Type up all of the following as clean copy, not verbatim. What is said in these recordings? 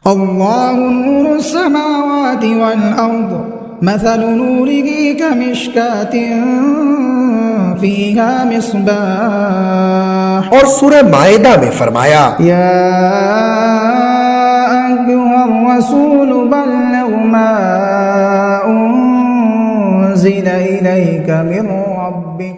اللہ نور السماوات والارض مثل نوره كمشكاة فيها مصباح، اور سورہ مائدہ میں فرمایا یا ایھا الرسول بلغ ما انزل الیک من ربک۔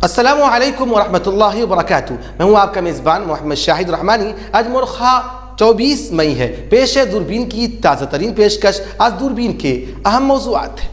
السلام علیکم ورحمۃ اللہ وبرکاتہ، میں ہوں آپ کا میزبان محمد شاہد رحمانی۔ آج مرخہ 24 مئی ہے، پیش ہے دوربین کی تازہ ترین پیشکش۔ آج دوربین کے اہم موضوعات ہیں۔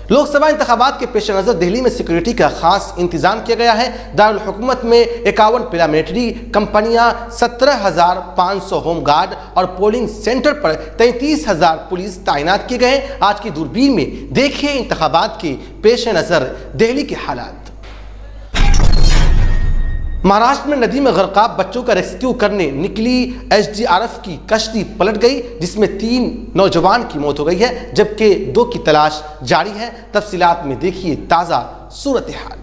لوک سبھا انتخابات کے پیش نظر دہلی میں سیکورٹی کا خاص انتظام کیا گیا ہے۔ دارالحکومت میں 51 پیراملٹری کمپنیاں، 17,500 ہوم گارڈ اور پولنگ سینٹر پر 33,000 پولیس تعینات کیے گئے ہیں۔ آج کی دوربین میں دیکھیے انتخابات کے پیش نظر دہلی کے حالات۔ مہاراشٹر میں ندی میں غرقاب بچوں کا ریسکیو کرنے نکلی SDRF کی کشتی پلٹ گئی، جس میں 3 نوجوان کی موت ہو گئی ہے جبکہ 2 کی تلاش جاری ہے۔ تفصیلات میں دیکھیے تازہ صورتحال۔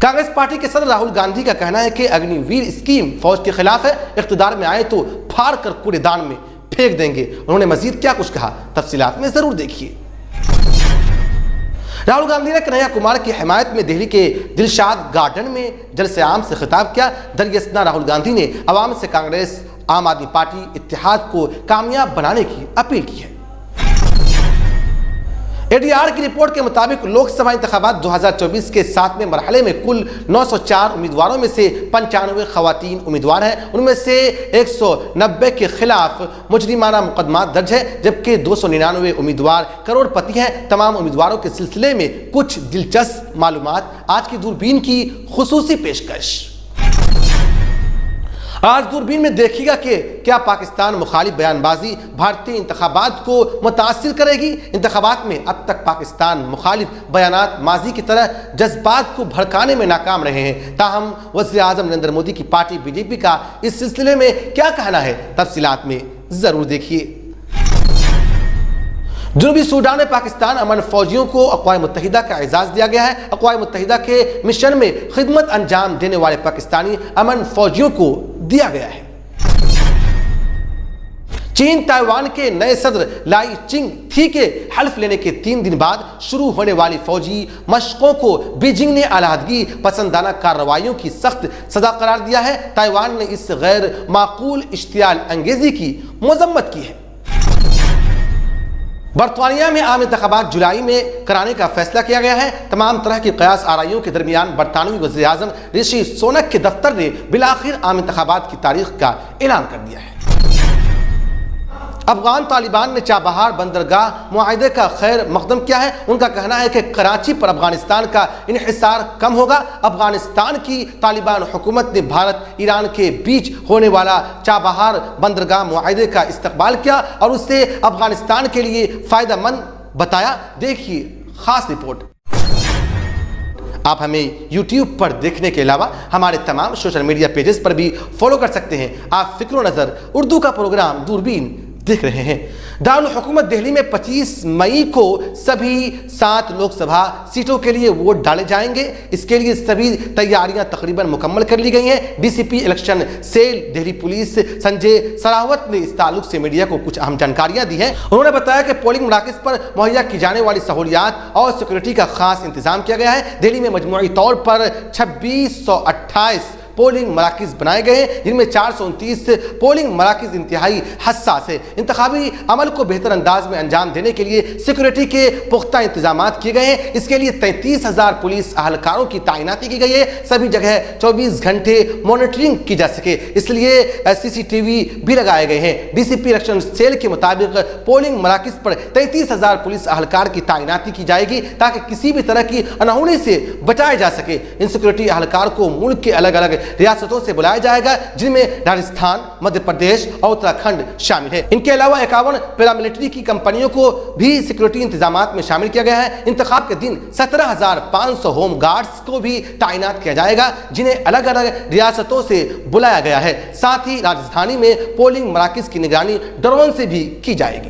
کانگریس پارٹی کے صدر راہل گاندھی کا کہنا ہے کہ اگنی ویر اسکیم فوج کے خلاف ہے، اقتدار میں آئے تو پھاڑ کر کوڑے دان میں پھینک دیں گے۔ انہوں نے مزید کیا کچھ کہا، تفصیلات میں ضرور دیکھیے۔ راہل گاندھی نے کنہیا کمار کی حمایت میں دہلی کے دلشاد گارڈن میں جلسہ عام سے خطاب کیا۔ دریاسنا راہل گاندھی نے عوام سے کانگریس عام آدمی پارٹی اتحاد کو کامیاب بنانے کی اپیل کی ہے۔ ADR کی رپورٹ کے مطابق لوک سبھا انتخابات 2024 کے 7ویں مرحلے میں کل 904 امیدواروں میں سے 95 خواتین امیدوار ہیں۔ ان میں سے 190 کے خلاف مجرمانہ مقدمات درج ہے جبکہ 299 امیدوار کروڑ پتی ہیں۔ تمام امیدواروں کے سلسلے میں کچھ دلچسپ معلومات، آج کی دوربین کی خصوصی پیشکش۔ آج دوربین میں دیکھیے گا کہ کیا پاکستان مخالف بیان بازی بھارتی انتخابات کو متاثر کرے گی۔ انتخابات میں اب تک پاکستان مخالف بیانات ماضی کی طرح جذبات کو بھڑکانے میں ناکام رہے ہیں، تاہم وزیر اعظم نریندر مودی کی پارٹی BJP کا اس سلسلے میں کیا کہنا ہے، تفصیلات میں ضرور دیکھیے۔ جنوبی سوڈان میں پاکستان امن فوجیوں کو اقوام متحدہ کا اعزاز دیا گیا ہے۔ اقوام متحدہ کے مشن میں خدمت انجام دینے والے پاکستانی امن فوجیوں کو دیا گیا ہے۔ چین تائیوان کے نئے صدر لائی چنگ تھی کے حلف لینے کے 3 دن بعد شروع ہونے والی فوجی مشقوں کو بیجنگ نے علیحدگی پسندانہ کارروائیوں کی سخت سزا قرار دیا ہے۔ تائیوان نے اس غیر معقول اشتعال انگیزی کی مذمت کی ہے۔ برطانیہ میں عام انتخابات جولائی میں کرانے کا فیصلہ کیا گیا ہے۔ تمام طرح کی قیاس آرائیوں کے درمیان برطانوی وزیر اعظم رشی سونک کے دفتر نے بالآخر عام انتخابات کی تاریخ کا اعلان کر دیا ہے۔ افغان طالبان نے چابہار بندرگاہ معاہدے کا خیر مقدم کیا ہے۔ ان کا کہنا ہے کہ کراچی پر افغانستان کا انحصار کم ہوگا۔ افغانستان کی طالبان حکومت نے بھارت ایران کے بیچ ہونے والا چابہار بندرگاہ معاہدے کا استقبال کیا اور اسے افغانستان کے لیے فائدہ مند بتایا۔ دیکھیے خاص رپورٹ۔ آپ ہمیں YouTube پر دیکھنے کے علاوہ ہمارے تمام سوشل میڈیا پیجز پر بھی فالو کر سکتے ہیں۔ آپ فکر و نظر اردو کا پروگرام دوربین دیکھ رہے ہیں۔ دارالحکومت دہلی میں 25 مئی کو سبھی 7 لوک سبھا سیٹوں کے لیے ووٹ ڈالے جائیں گے۔ اس کے لیے سبھی تیاریاں تقریباً مکمل کر لی گئی ہیں۔ DCP election cell Delhi police Sanjay Sehrawat نے اس تعلق سے میڈیا کو کچھ اہم جانکاریاں دی ہیں۔ انہوں نے بتایا کہ پولنگ مراکز پر مہیا کی جانے والی سہولیات اور سیکورٹی کا خاص انتظام کیا گیا ہے۔ دہلی میں مجموعی طور پر 2628 پولنگ مراکز بنائے گئے ہیں، جن میں 429 پولنگ مراکز انتہائی حساس ہے۔ انتخابی عمل کو بہتر انداز میں انجام دینے کے لیے سیکورٹی کے پختہ انتظامات کیے گئے ہیں۔ اس کے لیے 33,000 پولیس اہلکاروں کی تعیناتی کی گئی ہے۔ سبھی جگہ 24 گھنٹے مانیٹرنگ کی جا سکے، اس لیے CCTV بھی لگائے گئے ہیں۔ DCP الیکشن سیل کے مطابق پولنگ مراکز پر 33,000 پولیس اہلکار کی تعیناتی کی جائے گی تاکہ کسی بھی طرح کی انہونی سے بچایا جا سکے۔ ان سیکورٹی اہلکار کو ملک کے الگ الگ ریاستوں سے بلایا جائے گا، جن میں راجستھان، مدھیہ پردیش اور اتراکھنڈ شامل ہے۔ ان کے علاوہ 51 پیراملٹری کی کمپنیوں کو بھی سیکورٹی انتظامات میں شامل کیا گیا ہے۔ انتخاب کے دن 17,500 ہوم گارڈز کو بھی تعینات کیا جائے گا، جنہیں الگ الگ ریاستوں سے بلایا گیا ہے۔ ساتھ ہی راجدھانی میں پولنگ مراکز کی نگرانی ڈرون سے بھی کی جائے گی۔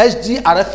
SDRF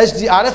SDRF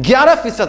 11%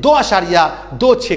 2.26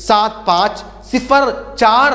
7.504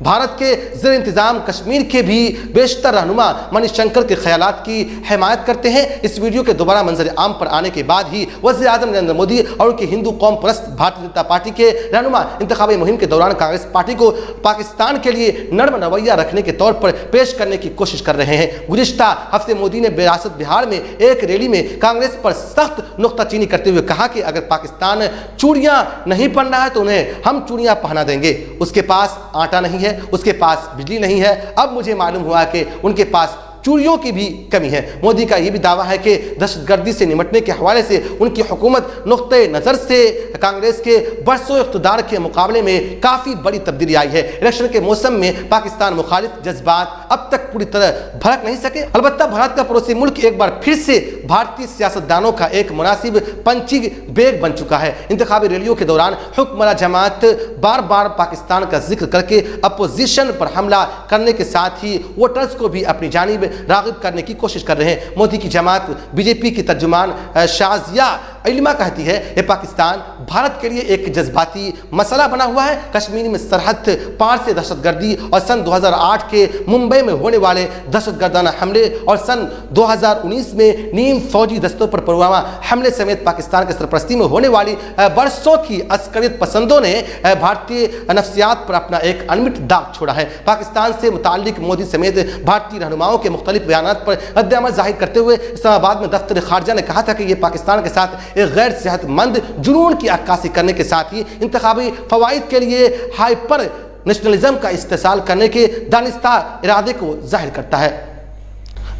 بھارت کے زیر انتظام کشمیر کے بھی بیشتر رہنما منی شنکر کے خیالات کی حمایت کرتے ہیں۔ اس ویڈیو کے دوبارہ منظر عام پر آنے کے بعد ہی وزیر اعظم نریندر مودی اور ان کی ہندو قوم پرست بھارتیہ جنتا پارٹی کے رہنما انتخابی مہم کے دوران کانگریس پارٹی کو پاکستان کے لیے نرم رویہ رکھنے کے طور پر پیش کرنے کی کوشش کر رہے ہیں۔ گزشتہ ہفتے مودی نے ریاست بہار میں ایک ریلی میں کانگریس پر سخت نکتہ چینی کرتے ہوئے کہا کہ اگر پاکستان چوڑیاں نہیں پہن رہا ہے تو انہیں ہم چوڑیاں پہنا دیں گے۔ اس کے پاس آٹا نہیں ہے، اس کے پاس بجلی نہیں ہے، اب مجھے معلوم ہوا کہ ان کے پاس چوریوں کی بھی کمی ہے۔ مودی کا یہ بھی دعویٰ ہے کہ دہشت گردی سے نمٹنے کے حوالے سے ان کی حکومت نقطۂ نظر سے کانگریس کے برسوں اقتدار کے مقابلے میں کافی بڑی تبدیلی آئی ہے۔ الیکشن کے موسم میں پاکستان مخالف جذبات اب تک پوری طرح بھڑک نہیں سکے، البتہ بھارت کا پڑوسی ملک ایک بار پھر سے بھارتی سیاستدانوں کا ایک مناسب پنچنگ بیگ بن چکا ہے۔ انتخابی ریلیوں کے دوران حکمراں جماعت بار بار پاکستان کا ذکر کر کے اپوزیشن پر حملہ کرنے کے ساتھ ہی ووٹرز کو بھی اپنی جانب راغب کرنے کی کوشش کر رہے ہیں۔ مودی کی جماعت بی جے پی کی ترجمان شازیہ علمہ کہتی ہے کہ پاکستان بھارت کے لیے ایک جذباتی مسئلہ بنا ہوا ہے۔ کشمیر میں سرحد پار سے دہشت گردی اور سن 2008 کے ممبئی میں ہونے والے دہشت گردانہ حملے اور سن 2019 میں نیم فوجی دستوں پر پلوامہ حملے سمیت پاکستان کے سرپرستی میں ہونے والی برسوں کی عسکریت پسندوں نے بھارتی نفسیات پر اپنا ایک انمٹ داغ چھوڑا ہے۔ پاکستان سے متعلق مودی سمیت بھارتی رہنماؤں کے مختلف بیانات پر رد عمل ظاہر کرتے ہوئے اسلام آباد میں دفتر خارجہ نے کہا تھا کہ یہ پاکستان کے ساتھ ایک غیر صحت مند جنون کی عکاسی کرنے کے ساتھ ہی انتخابی فوائد کے لیے ہائپر نیشنلزم کا استحصال کرنے کے دانستہ ارادے کو ظاہر کرتا ہے۔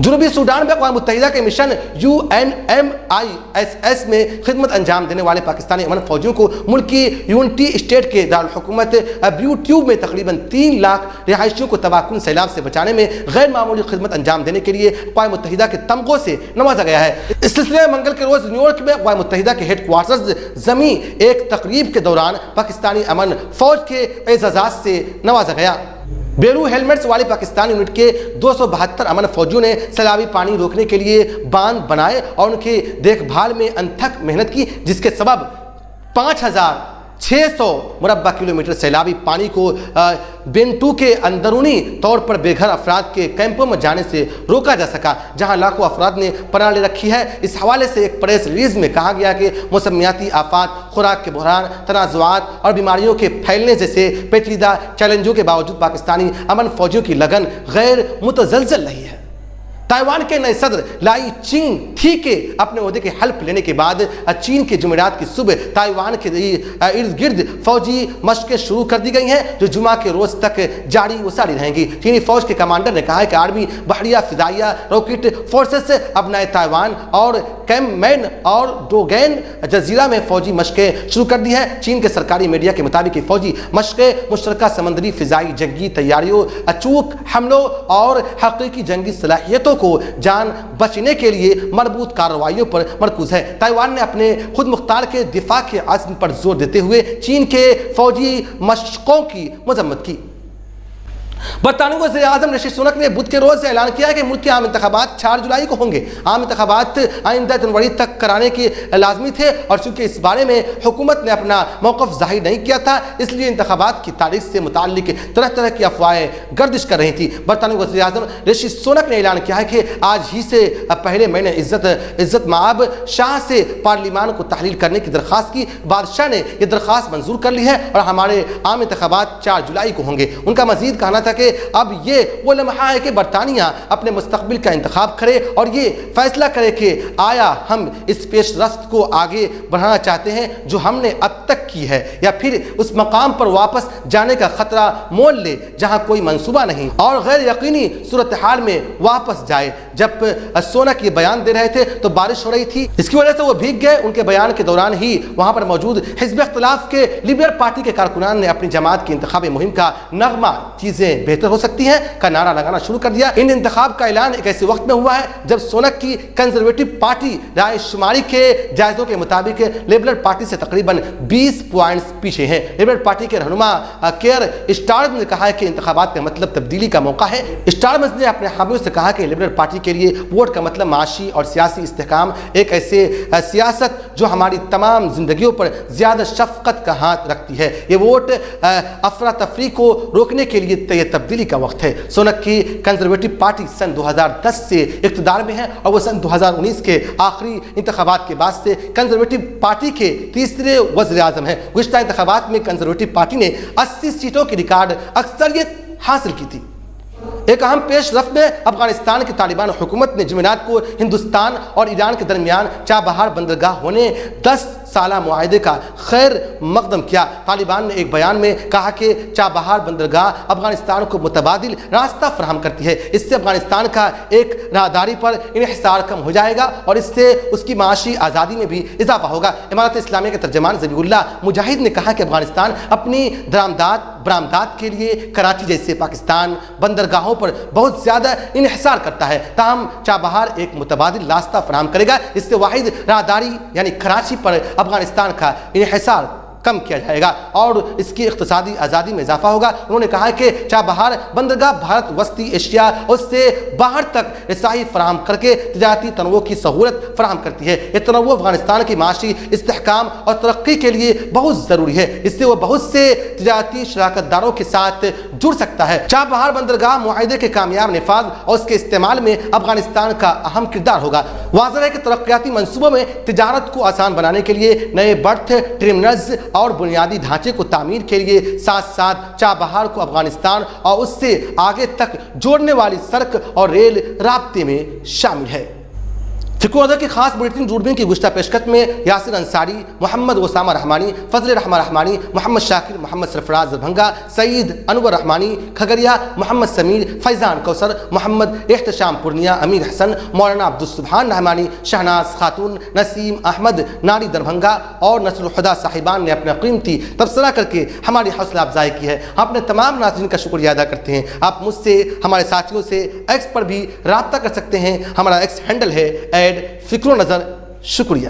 جنوبی سوڈان میں اقوام متحدہ کے مشن UNMISS میں خدمت انجام دینے والے پاکستانی امن فوجیوں کو ملک کی یونٹی اسٹیٹ کے دارالحکومت بیو ٹیوب میں تقریباً 3 لاکھ رہائشیوں کو تباہ کن سیلاب سے بچانے میں غیر معمولی خدمت انجام دینے کے لیے اقوام متحدہ کے تمغوں سے نوازا گیا ہے۔ اس سلسلے میں منگل کے روز نیو یارک میں اقوام متحدہ کے ہیڈ کوارٹرز زمیں ایک تقریب کے دوران پاکستانی امن فوج کے اعزازات سے نوازا گیا۔ بیرو ہیلمٹس والی پاکستان یونٹ کے 272 امن فوجیوں نے سیلابی پانی روکنے کے لیے باندھ بنائے اور ان کی دیکھ بھال میں انتھک محنت کی، جس کے سبب 5600 مربع کلومیٹر سیلابی پانی کو بینٹو کے اندرونی طور پر بے گھر افراد کے کیمپوں میں جانے سے روکا جا سکا، جہاں لاکھوں افراد نے پناہ لے رکھی ہے۔ اس حوالے سے ایک پریس ریلیز میں کہا گیا کہ موسمیاتی آفات، خوراک کے بحران، تنازعات اور بیماریوں کے پھیلنے جیسے پیچیدہ چیلنجوں کے باوجود پاکستانی امن فوجیوں کی لگن غیر متزلزل رہی ہے۔ تائیوان کے نئے صدر لائی چنگ تھی کے اپنے عہدے کے حلف لینے کے بعد چین کے جمعرات کی صبح تائیوان کے ارد گرد فوجی مشقیں شروع کر دی گئی ہیں جو جمعہ کے روز تک جاری و ساری رہیں گی۔ چینی فوج کے کمانڈر نے کہا ہے کہ آرمی، بحریہ، فضائیہ، راکٹ فورسز اب نئے تائیوان اور کیمین اور ڈوگین جزیرہ میں فوجی مشقیں شروع کر دی ہیں۔ چین کے سرکاری میڈیا کے مطابق یہ فوجی مشقیں مشترکہ سمندری فضائی جنگی تیاریوں، اچوک حملوں اور حقیقی جنگی صلاحیتوں کو جان بچنے کے لیے مربوط کارروائیوں پر مرکوز ہے۔ تائیوان نے اپنے خود مختار کے دفاع کے عزم پر زور دیتے ہوئے چین کے فوجی مشقوں کی مذمت کی۔ برطانوی وزیر اعظم رشی سنک نے بدھ کے روز اعلان کیا ہے کہ ملک کے عام انتخابات 4 جولائی کو ہوں گے۔ عام انتخابات آئندہ جنوری تک کرانے کے لازمی تھے اور چونکہ اس بارے میں حکومت نے اپنا موقف ظاہر نہیں کیا تھا، اس لیے انتخابات کی تاریخ سے متعلق طرح طرح کی افواہیں گردش کر رہی تھی۔ برطانوی وزیر اعظم رشی سنک نے اعلان کیا ہے کہ آج ہی سے پہلے میں نے عزت مآب شاہ سے پارلیمان کو تحلیل کرنے کی درخواست کی۔ بادشاہ نے یہ درخواست منظور کر لی ہے اور ہمارے عام انتخابات 4 جولائی کو ہوں گے۔ ان کا مزید کہنا تھا کہ اب یہ وہ لمحہ ہے کہ برطانیہ اپنے مستقبل کا انتخاب کرے اور یہ فیصلہ کرے کہ آیا ہم اس پیش رفت کو آگے بڑھانا چاہتے ہیں جو ہم نے اب تک کی ہے، یا پھر اس مقام پر واپس جانے کا خطرہ مول لے جہاں کوئی منصوبہ نہیں اور غیر یقینی صورتحال میں واپس جائے۔ جب سونک یہ بیان دے رہے تھے تو بارش ہو رہی تھی، اس کی وجہ سے وہ بھیگ گئے۔ ان کے بیان کے دوران ہی وہاں پر موجود حزب اختلاف کے لیبرل پارٹی کے کارکنان نے اپنی جماعت کی انتخابی مہم کا نغمہ چیزیں بہتر ہو سکتی ہیں کا نعرہ لگانا شروع کر دیا۔ ان انتخاب کا اعلان ایک ایسے وقت میں ہوا ہے جب سونک کی کنزرویٹو پارٹی رائے شماری کے جائزوں کے مطابق لبرل پارٹی سے تقریباً 20 پوائنٹس پیچھے ہیں۔ لبرل پارٹی کے رہنما کیئر اسٹارمز نے کہا ہے کہ انتخابات کا مطلب تبدیلی کا موقع ہے۔ اسٹارمز نے اپنے حامیوں سے کہا کہ لبرل پارٹی کے لیے ووٹ کا مطلب معاشی اور سیاسی استحکام، ایک ایسے سیاست جو ہماری تمام زندگیوں پر زیادہ شفقت کا ہاتھ رکھتی ہے۔ یہ ووٹ افراتفری کو روکنے کے لیے یہ تبدیلی کا وقت ہے۔ سونک کی کنزرویٹو پارٹی سن 2010 سے اقتدار میں ہے اور وہ سن 2019 کے آخری انتخابات کے بعد سے کنزرویٹو پارٹی کے تیسرے وزیر اعظم ہیں۔ گزشتہ انتخابات میں کنزرویٹو پارٹی نے 80 سیٹوں کی ریکارڈ اکثریت حاصل کی تھی۔ ایک اہم پیش رفت میں افغانستان کی طالبان حکومت نے جمعرات کو ہندوستان اور ایران کے درمیان چابہار بندرگاہ ہونے 10 سالہ معاہدے کا خیر مقدم کیا۔ طالبان نے ایک بیان میں کہا کہ چابہار بندرگاہ افغانستان کو متبادل راستہ فراہم کرتی ہے، اس سے افغانستان کا ایک راہداری پر انحصار کم ہو جائے گا اور اس سے اس کی معاشی آزادی میں بھی اضافہ ہوگا۔ امارت اسلامیہ کے ترجمان ذبیح اللہ مجاہد نے کہا کہ افغانستان اپنی برآمدات کے لیے کراچی جیسے پاکستان بندرگاہوں پر بہت زیادہ انحصار کرتا ہے، تاہم چابہار ایک متبادل راستہ فراہم کرے گا، اس سے واحد راہداری یعنی کراچی پر افغانستان کا انحصار کم کیا جائے گا اور اس کی اقتصادی آزادی میں اضافہ ہوگا۔ انہوں نے کہا کہ چابہار بندرگاہ بھارت وسطی ایشیا اور اس سے باہر تک رسائی فراہم کر کے تجارتی تنوع کی سہولت فراہم کرتی ہے۔ یہ تنوع افغانستان کی معاشی استحکام اور ترقی کے لیے بہت ضروری ہے، اس سے وہ بہت سے تجارتی شراکت داروں کے ساتھ جڑ سکتا ہے۔ چابہار بندرگاہ معاہدے کے کامیاب نفاذ اور اس کے استعمال میں افغانستان کا اہم کردار ہوگا۔ واضح ہے کہ ترقیاتی منصوبوں میں تجارت کو آسان بنانے کے لیے نئے برتھ ٹرمینلز اور بنیادی ڈھانچے کو تعمیر کے لیے ساتھ ساتھ چابہار کو افغانستان اور اس سے آگے تک جوڑنے والی سڑک اور ریل رابطے میں شامل ہے۔ فکر و نظر کی خاص بلیٹن دوربین کی گزشتہ پیشکش میں یاسر انصاری، محمد اسامہ رحمانی، فضل رحمہ رحمانی، محمد شاکر، محمد سرفراز دربھنگا، سعید انور رحمانی کھگڑیا، محمد سمیر، فیضان کوثر، محمد احتشام پورنیہ، امیر حسن، مولانا عبدالسبحان رحمانی، شہناز خاتون، نسیم احمد ناری دربھنگا اور نصر الہدیٰ صاحبان نے اپنا قیمتی تبصرہ کر کے ہماری حوصلہ افزائی کی ہے۔ ہم اپنے تمام ناظرین کا شکریہ ادا کرتے ہیں۔ آپ مجھ سے، ہمارے ساتھیوں سے ایکس پر بھی رابطہ کر سکتے ہیں، ہمارا ایکس ہینڈل ہے @فکر و نظر۔ شکریہ۔